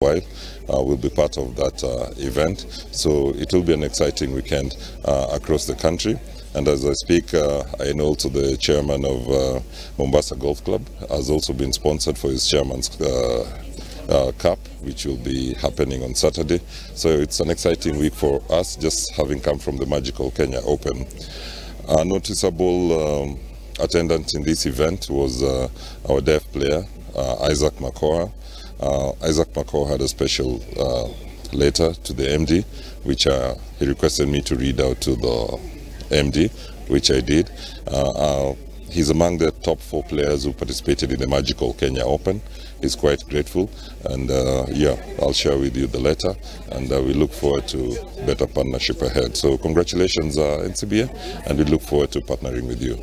while will be part of that event. So it will be an exciting weekend across the country. And as I speak, I know also the chairman of Mombasa Golf Club has also been sponsored for his chairman's Cup, which will be happening on Saturday. So it's an exciting week for us, just having come from the magical Kenya Open. A noticeable attendant in this event was our deaf player, Isaac Makoha. Isaac Makoha had a special letter to the MD, which he requested me to read out to the MD, which I did. He's among the top 4 players who participated in the magical Kenya Open. He's quite grateful, and yeah, I'll share with you the letter, and we look forward to better partnership ahead. So congratulations, NCBA, and we look forward to partnering with you.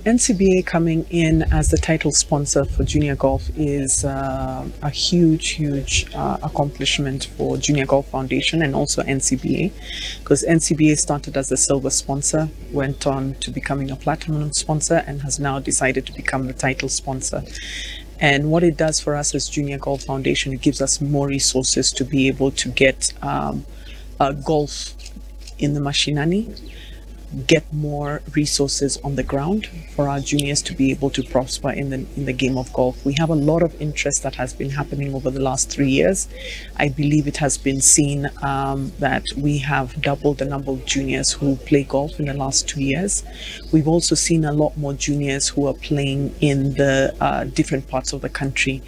NCBA coming in as the title sponsor for junior golf is a huge accomplishment for Junior Golf Foundation and also NCBA, because NCBA started as a silver sponsor, went on to becoming a platinum sponsor, and has now decided to become the title sponsor. And what it does for us as Junior Golf Foundation, it gives us more resources to be able to get golf in the mashinani, get more resources on the ground for our juniors to be able to prosper in the game of golf. We have a lot of interest that has been happening over the last 3 years. I believe it has been seen that we have doubled the number of juniors who play golf in the last 2 years. We've also seen a lot more juniors who are playing in the different parts of the country.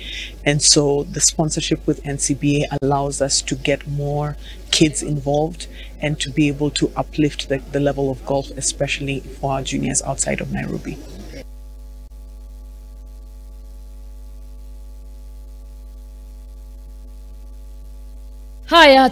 And so the sponsorship with NCBA allows us to get more kids involved and to be able to uplift the level of golf, especially for our juniors outside of Nairobi. Haya